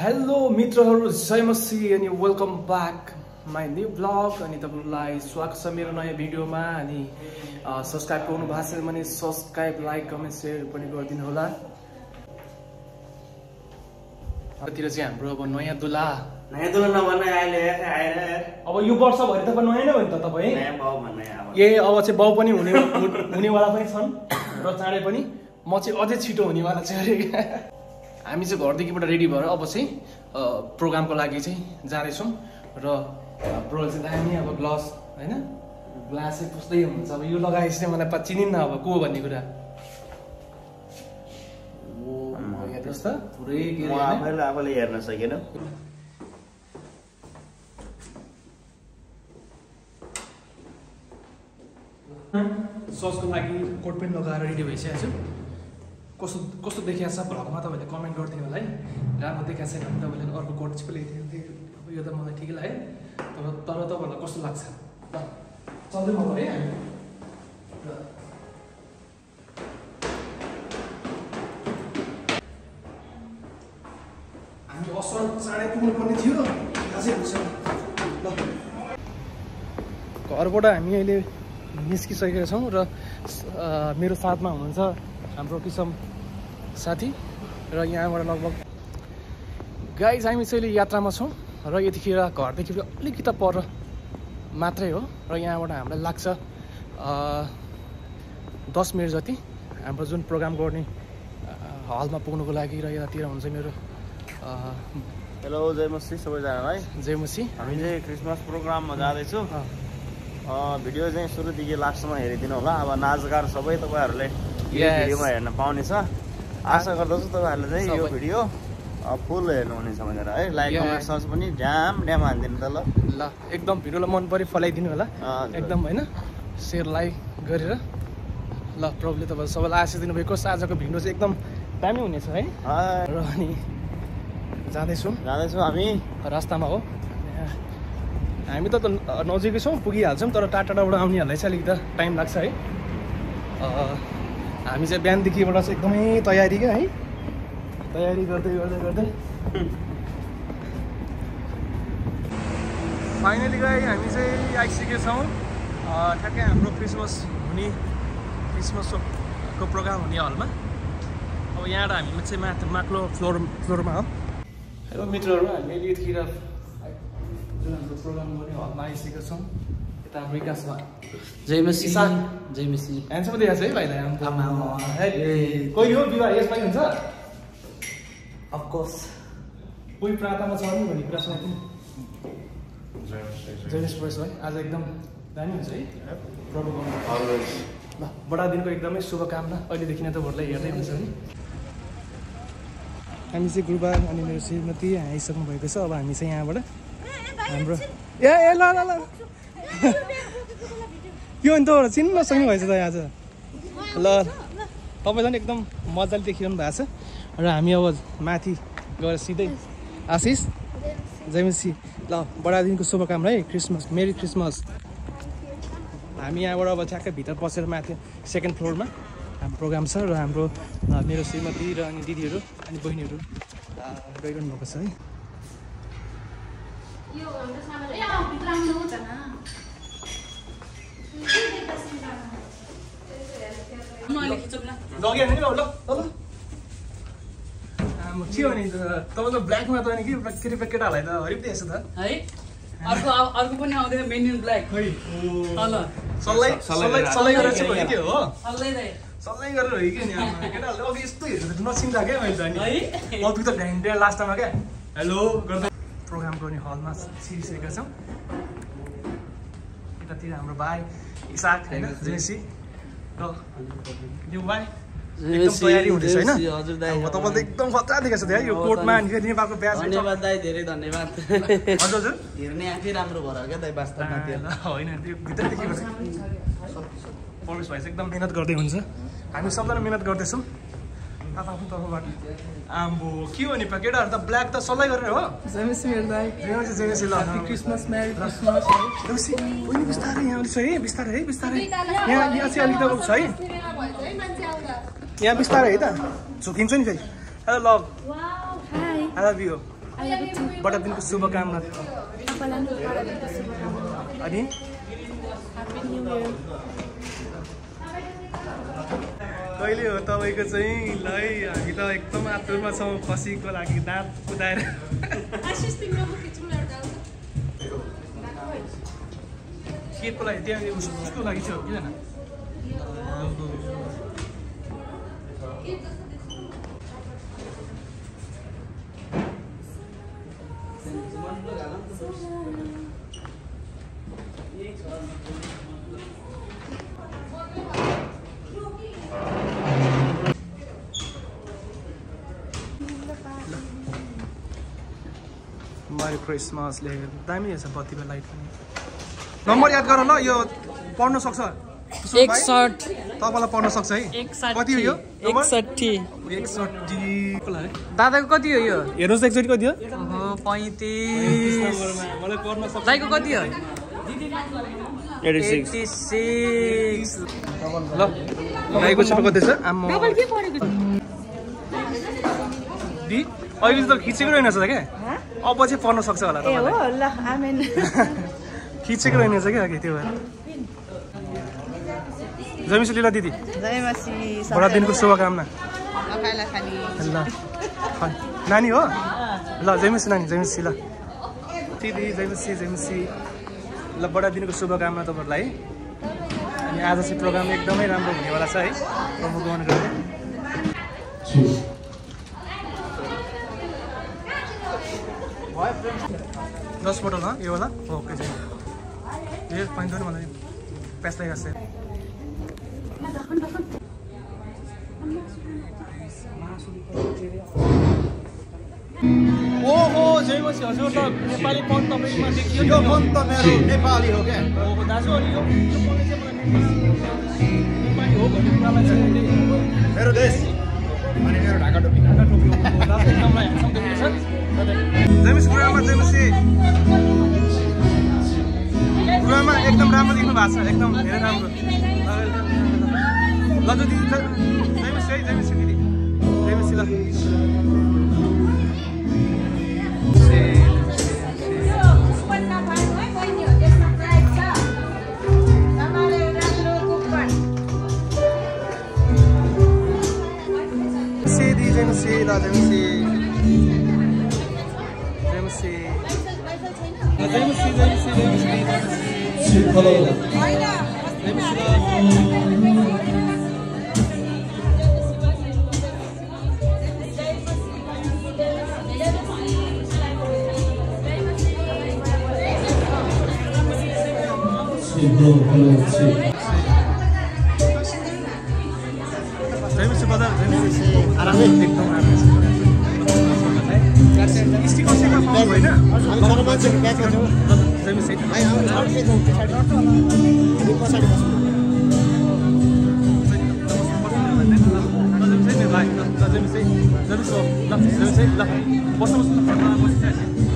Hello मित्रहरू जय मसीह अनि welcome back my new blog अनि तपाईहरुलाई स्वागत छ मेरो नयाँ भिडियोमा अनि सब्स्क्राइब गर्नु भएको छ भने सब्स्क्राइब लाइक कमेन्ट शेयर पनि गरिदिनु होला। अतिर चाहिँ हाम्रो अब नयाँ दुला नभन्न अहिले आएर अब यो वर्ष भरि त नयाँ नै हो नि त तपाई नयाँ बाउ भन्ने अब ए अब चाहिँ बाउ पनि हुनेवाला पनि छन् र चाँडै पनि म चाहिँ अझै छिटो हुनेवाला चाहिँ अरे हामी चाहिँ घरदेखिबाट रेडी भएर अब चाहिँ प्रोग्रामको लागि चाहिँ जाँदैछौँ र प्रो चाहिँ दामी अब ग्लास होइन ग्लास चाहिँ पुस्दै हुन्छ अब यो लगाएपछि चाहिँ मलाई चिनिन्न अब को भन्ने कुरा हेर्नुहोस् त पुरै आफैले हेर्न सकेन। ससको लागि कोट पेन्ट लगाएर रेडी भइसकेको छु। कस्तो कस्तो देखिएको छ भ्लगमा तपाईँले कमेन्ट गरिदिनु होला है। राम्रो देखाएको छैन भने तपाईँले अर्को कोट चाहिँ ल्याइदिनु। अब यो त मलाई ठिकै लाग्यो तर तपाईँहरूलाई कस्तो लाग्छ ल चल्दै भयो है हामी असल चाँडै पुग्नु पर्ने थियो खासै हुन्छ ल। घरबाट हामी अहिले निस्किसकेका छौँ र मेरो साथमा हुनुहुन्छ हाम्रो किसम साथी र यहाँबाट लगभग गाइज हामी चाहिँ अहिले यात्रामा छौँ र यतिखेर घरदेखि अलिकति पर मात्रै हो र यहाँबाट हामीलाई लाग्छ 10 मिनट जति हाम्रो जुन प्रोग्राम गर्ने हलमा पुग्नुको लागि र यतातिर हुन्छ मेरो हेलो जय मसी सबैजनालाई जय मसी। हामी चाहिँ क्रिसमस प्रोग्राममा जाँदैछौँ। भिडियो चाहिँ सुरुदेखि लास्टसम्म हेरिदिनु होला। अब नाचगान सबै तपाईँहरूले भिडियोमा हेर्न पाउनेछ। आशा गर्दछु तपाईँहरूले चाहिँ यो भिडियो फुल हेर्नुहुनेछ भनेर है। लाइक कमेन्ट सर्च पनि ड्याम हानिदिनु त ल एकदम भिडियोलाई मन पऱ्यो फलाइदिनु होला एकदम होइन सेयर लाइक गरेर ल। प्रभुले तपाईँ सबैलाई आशिष दिनुभएको आजको भिडियो चाहिँ एकदम दामी हुनेछ है। र अनि जाँदैछौँ हामी रास्तामा हो। हामी त नजिकै छौँ पुगिहाल्छौँ तर टाढाबाट आउनेहरूलाई चाहिँ अलिकति टाइम लाग्छ है। हामी चाहिँ बिहानदेखिबाट चाहिँ एकदमै तयारी क्या है तयारी गर्दै फाइनली गए हामी चाहिँ आइसकेका छौँ ठ्याक्कै हाम्रो क्रिसमसको प्रोग्राम हुने हलमा। अब यहाँबाट हामी चाहिँ माथिल्लो फ्लोरमा हो। हेलो मित्रहरू हामी यतिखेर जुन हाम्रो प्रोग्राम गर्ने हलमा आइसकेका छौँ। यता हाम्रो विकासमा जय मसी ह्यान्डसम्म देखाएको छ है भाइलाई कोही हो विवाह यसमा हुन्छ अफकोर्स कोही प्रार्थनामा छ नि भन्ने कुरा सुनेको जयस प्रेस है। आज एकदम दामी हुन्छ है प्रभुको ल बडा दिनको एकदमै शुभकामना अहिलेदेखि नै तपाईँहरूलाई हेर्दै हुन्छ नि। हामी चाहिँ गुरुबा अनि मेरो श्रीमती आइसक्नु भएको छ। अब हामी चाहिँ यहाँबाट हाम्रो ए ल ल ल यो नि त चिन्नु नसक्नु भएछ त आज ल तपाईँलाई एकदम मजाले देखिरहनु भएको छ। र हामी अब माथि गएर सिधै आशिष जयमसी ल बडा दिनको शुभकामना है। Christmas merry Christmas. हामी यहाँबाट अब ठ्याक्कै भित्र पसेर माथि सेकेन्ड फ्लोरमा हाम्रो प्रोग्राम छ र हाम्रो मेरो श्रीमती र अनि दिदीहरू अनि बहिनीहरू गइरहनु भएको छ है। के भने तपाईँको ब्ल्याकमा त अनि के केटाहरूलाई त हरिप दिएछ त है। अर्को पनि आउँदैन मेन इन ब्ल्याक खै सल्लाइ गरेर चाहिँ भयो के हो सल्लाइ गरेर हो कि नि केटाहरूले अघि यस्तो हेरेर नचिन्दा क्या मैले त नि अघि त घाइन्डे लास्टमा क्या हेलो गर्दा प्रोग्राम गर्ने हलमा छिरिसकेका छौँ। यतातिर हाम्रो भाइ इसाक होइन जेसी र यो भाइ एकदम तयारी हुँदैछ होइन। तपाईँले त एकदम खतरा देखाएको छ यो कोटमा नेपालको ब्याज धन्यवाद दाइ धेरै धन्यवाद। हजुर हेर्ने आफै राम्रो भएर क्या दाइ वास्तवमा होइन त्यो भित्रदेखि प्रवेश भाइ चाहिँ एकदम मिहिनेत गर्दै हुन्छ। हामी सबजना मिहिनेत गर्दैछौँ आफ्नो तर्फबाट। आम्बो के हो नि केटाहरू त ब्ल्याक त सल्लाइ गरेर हो क्रिसमस मेरी क्रिसमस बिस्तारै यहाँ छ है बिस्तारै यहाँ चाहिँ अलिकति छ है यहाँ बिस्तारै है त झुकिन्छ नि फेरि hello love I love you बडादिनको शुभकामना। अनि कहिले हो तपाईँको चाहिँ ल है हामी त एकदम आतुरमा छौँ खसीको लागि दाँत कुदाएर केको लागि त्यहाँ उसको लागि चाहिँ हो कि होइन मेरी क्रिसमस लेखेको दामी रहेछ बत्तीको लाइट पनि नम्बर याद गर ल यो पढ्न सक्छ 61 तपाईँलाई पढ्न सक्छ है 61 कति हो यो 61 दादाको कति हो यो हेर्नुहोस् एकचोटि कति हो 35 मलाई पढ्न सक्छ दाइको कति हो 86 ल गाईको छिटो कति छ आम्मा दि अहिले त खिचेको रहेनछ त क्या अब चाहिँ पढ्न सक्छ होला खिचेको रहेनछ क्या अघि त्यो भएर जयमसी लीला दिदी बडादिनको शुभकामना ल नानी हो ल जयमसी नानी जयमसी ल दिदी जयमसी ल बडादिनको शुभकामना तपाईँहरूलाई अनि आज चाहिँ प्रोग्राम एकदमै राम्रो हुनेवाला छ है प्रभुको अनुग्रहले 10 बोतल हाँ ये वाला ओके जी ये पानी दो ना पैसा लगेगा से ओ जयमसी हजुर त नेपाली फोन तपाईमा देखियो यो फोन त मेरो नेपाली हो के ओ दाजु अनि यो फोन चाहिँ मलाई नेपाली हो भन्ने कुरालाई चाहिँ मेरो देश अनि मेरो ढाका टोपी हो दाजु एकदमलाई ह्यान्डसम देखिन्छ जयमसी गुरुआमा एकदम राम्रो देख्नु भएको छ एकदम धेरै राम्रो ल दिदी जयमसी दिदी जयमसी ल जयमसी ल जयमसी आरामै एकदम राम्रो स्टिकर सेकर पाउनु होइन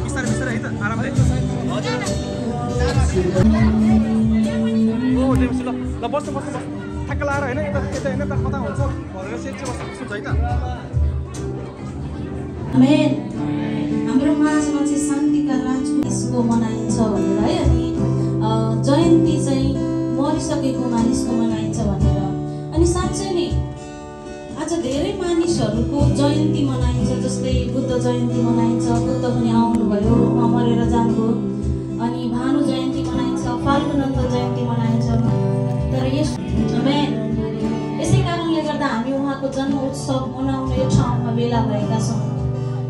बिस्तारै बिस्तारै है त आरामले ओ ल बस्नु ठ्याक्क लाएर होइन यता होइन त कता हुन्छ भनेर चाहिँ बस्नु है त हाम्रो माझमा चाहिँ शान्तिका राजको मनाइन्छ भनेर है अनि जयन्ती चाहिँ मरिसकेको मानिसको मनाइन्छ भनेर अनि साँच्चै नै आज धेरै मानिसहरूको जयन्ती मनाइन्छ जस्तै बुद्ध जयन्ती मनाइन्छ बुद्ध पनि आउनुभयो मरेर जानुभयो अनि भानु जयन्ती मनाइन्छ फाल्गुनन्द जयन्ती मनाइन्छ तर यसै कारणले गर्दा हामी उहाँको जन्म उत्सव मनाउन यो ठाउँमा भेला भएका छौँ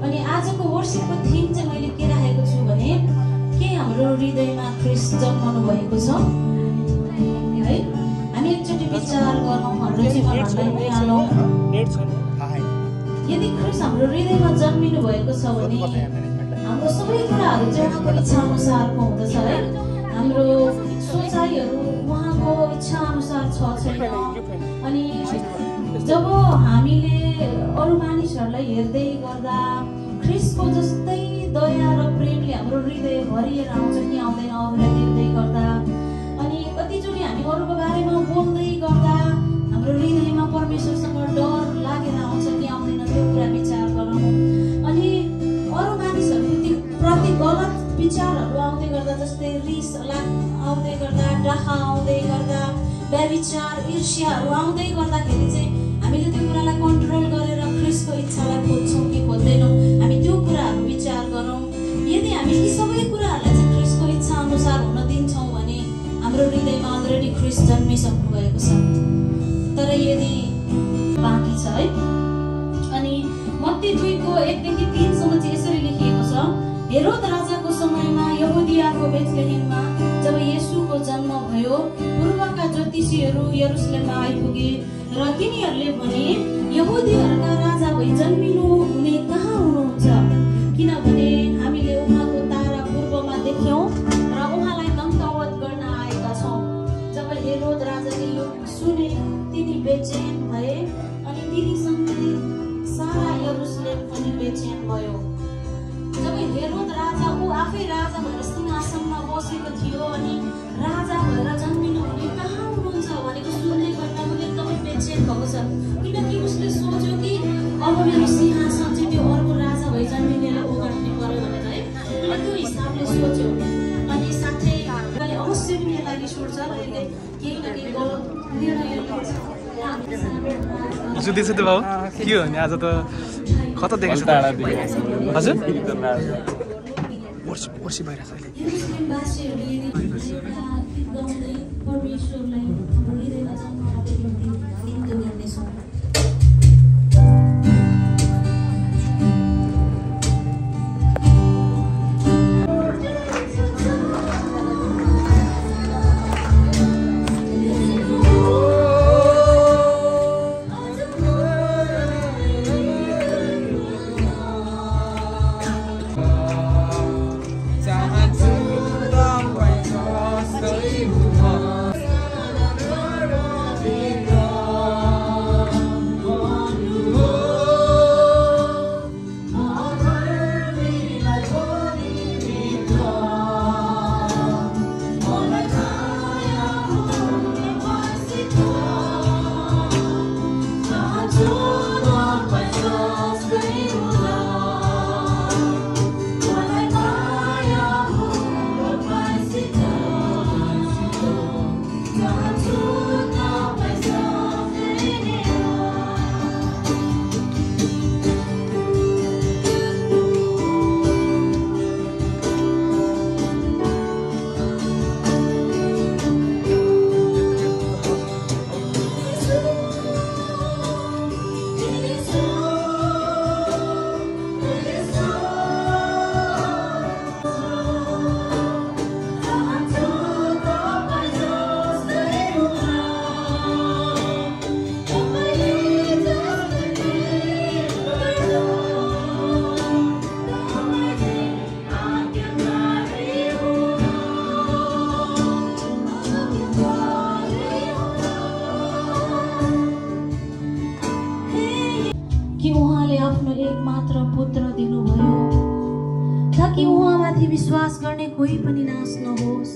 अनि आजको वर्षिपको थिम चाहिँ मैले के राखेको छु भने के हाम्रो हृदयमा ख्रिस्ट जन्मनु भएको छ है हामी एकचोटि विचार गरौँ हाम्रो जीवनहरूलाई निहालौँ यदि ख्रिस्ट हाम्रो हृदयमा जन्मिनु भएको छ भने हाम्रो सबै कुराहरू चाहिँ उहाँको इच्छा अनुसारको हुँदछ है हाम्रो सोचाइहरू उहाँको इच्छा अनुसार छ छैन अनि जब हामीले अरू मानिसहरूलाई हेर्दै गर्दा ख्रिस्टको जस्तै दया र प्रेमले हाम्रो हृदय भरिएर आउँछ कि आउँदैन अरूलाई देख्दै गर्दा अनि कतिचोटि हामी अरूको बारेमा बोल्दै गर्दा हाम्रो हृदयमा परमेश्वरसँग डर लागेर आउँछ कि आउँदैन त्यो कुरा विचार गरौँ अनि अरू मानिसहरू जस्तै रिस आउँदै गर्दा, डाहा आउँदै गर्दा, व्यभिचार, ईर्ष्याहरू आउँदै गर्दाखेरि चाहिँ हामीले त्यो कुरालाई कन्ट्रोल गरेर ख्रीष्टको इच्छालाई खोज्छौँ कि खोज्दैनौँ, हामी त्यो कुराहरू विचार गरौँ। यदि हामी यी सबै कुराहरूलाई चाहिँ ख्रीष्टको इच्छा अनुसार हुन दिन्छौँ भने हाम्रो हृदयमा अलरेडी ख्रीष्ट जन्मिसक्नु भएको छ। तर यदि बाँकी छ है। अनि मत्ती 2:1-3 चाहिँ यसरी लेखिएको छ, हेरोद राजाको समयमा यहुदियाको बेथलेहेममा जब येशूको जन्म भयो, पूर्वका ज्योतिषीहरू यरुशलेममा आइपुगे र तिनीहरूले भने, यहुदीहरूका राजा भई जन्मिनु हुने कहाँ हुनुहुन्छ? किनभने हामीले उहाँको तारा पूर्वमा देख्यौँ र उहाँलाई दण्डवत गर्न आएका छौँ। जब हेरोद राजाले यो सुने, तिनी बेचैन भए अनि तिनीसँगै सारा यरुशलेम पनि बेचैन भयो। जब हेरोद राजा, ऊ आफै राजा भएर सिंहासनमा बसेको थियो अनि राजा भएर जन्मिनु हुने कहाँ हुनुहुन्छ भनेको सुन्दै गर्दा उसले एकदमै बेचैन भएको छ। किनकि उसले सोच्यो कि अब मेरो सिंहासन चाहिँ त्यो अर्को राजा भई जन्मिनेले ओगट्ने पर्यो भनेर है। उसले त्यो हिसाबले सोच्यो। अनि साथै अवश्य पनि यसलाई रिस उठ्छ र यसले केही न केही गलत निर्णय लिन्छ। जुत्ती सुत्ती बाबु के हो नि? आज त कता देखेको छ? हजुर वर्षी भइरहेछ अहिले। परमेश्वरलाई हाम्रो हृदयमा जन्माउनको निम्ति निम्तो गर्नेछौँ। कि उहाँले आफ्नो एकमात्र पुत्र दिनुभयो ताकि उहाँमाथि विश्वास गर्ने कोही पनि नाश नहोस्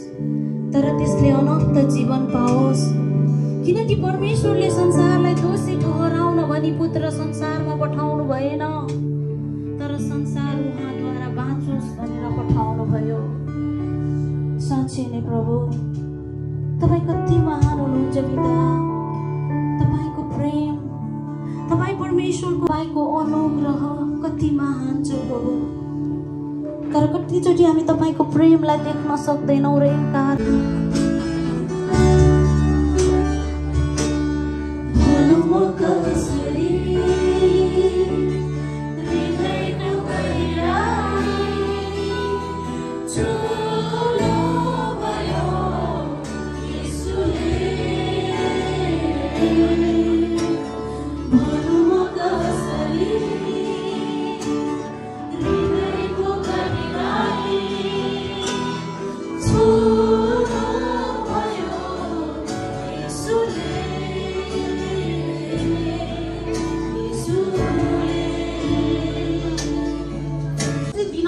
तर त्यसले अनन्त जीवन पाओस्। किनकि परमेश्वरले संसारलाई दोषी ठहराउन भनी पुत्र संसारमा पठाउनु भएन तर संसार उहाँद्वारा बाँचोस् भनेर पठाउनु भयो। साँच्चै नै प्रभु तपाईँ कति महान हुनुहुन्छ पिता। तपाईको प्रेम, तपाईँ परमेश्वरको तपाईँको अनुग्रह कति महान छ प्रभु। तर कतिचोटि हामी तपाईँको प्रेमलाई देख्न सक्दैनौँ र इन्कार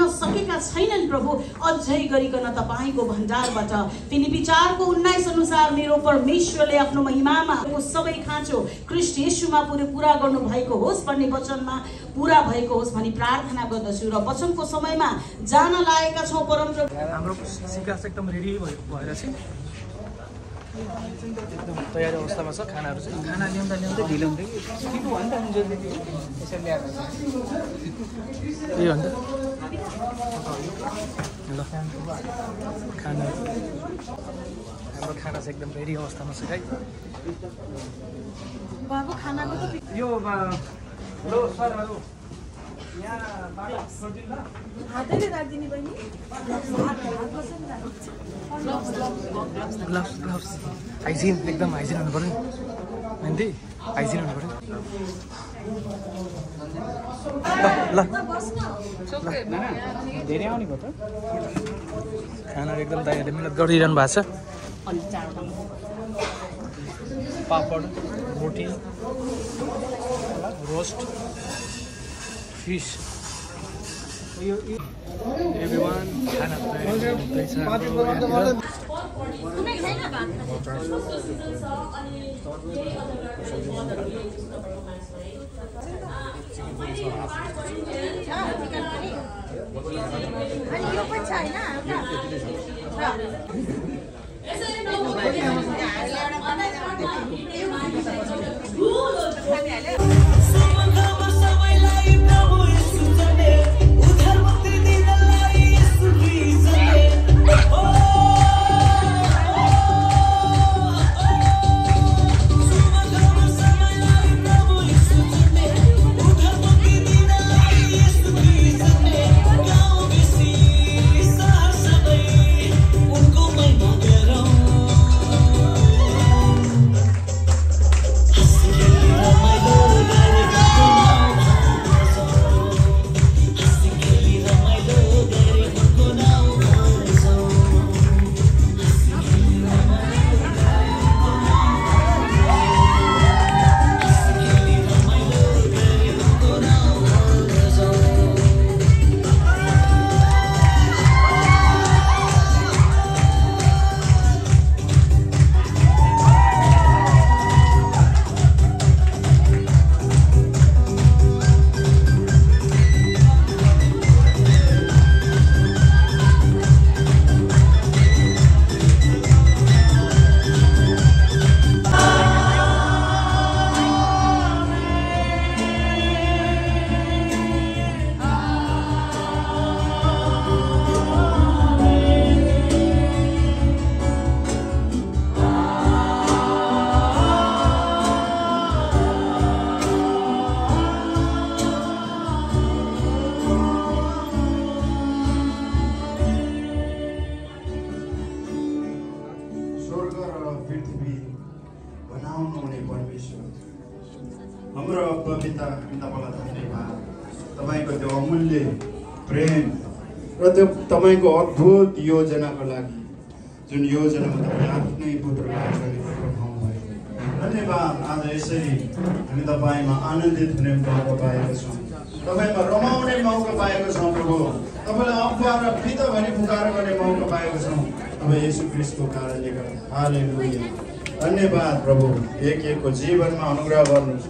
सकेका छैनन् प्रभु, अझै गरिकन तपाईको भण्डारबाट फिलिपी 4:19 अनुसार मेरो परमेश्वरले आफ्नो महिमामा सबै खाँचो ख्रीष्ट येशूमा पूरा गर्नु भएको होस् भन्ने वचनमा पूरा भएको होस् भनी प्रार्थना गर्दछु। र वचनको समयमा जान लागेका छौँ परमप्रभु। हाम्रो सिका चाहिँ एकदम रेडी भएर चाहिँ एकदम तयारी अवस्थामा छ। खानाहरू चाहिँ खाना ल्याउँदा ल्याउँदै ढिलो हुँदै के को भन्दा नि जति यसरी ल्याएर त्यही हो नि त। ल खाना हाम्रो खाना चाहिँ एकदम रेडी अवस्थामा छ है। बाबु खानाको त यो लो सरहरू यहाँ बाटो छोडिदिनु ल। हातैले राख्दिने बहिनी। ग्लभ्स ग्लभ्स हाइजिन एकदम हाइजिन हुनु पऱ्यो नि हाइजिन हुनु पऱ्यो। ल धेरै आउने भयो त। खाना एकदम तयारी मिहिनेत गरिरहनु भएको छ। पापड, रोटी, रोस्ट, फिस, एभ्रिवान खाना तयारी हुँदैछ हाम्रो यहाँतिर। हाम्रो पिता तपाईँलाई धन्यवाद, तपाईँको त्यो अमूल्य प्रेम र त्यो तपाईँको अद्भुत योजनाको लागि, जुन योजनामा तपाईँ आफ्नै पुत्रलाई पठाउनु भयो। धन्यवाद। आज यसरी हामी तपाईँमा आनन्दित हुने मौका पाएका छौँ, तपाईँमा रमाउने मौका पाएका छौँ प्रभु। तपाईँलाई अब्बा र पिता भनी पुकार गर्ने मौका पाएका छौँ तपाईँ येशू ख्रीष्टको कारणले गर्दा। हालेलुया। धन्यवाद प्रभु। एक एकको जीवनमा अनुग्रह गर्नुहोस्।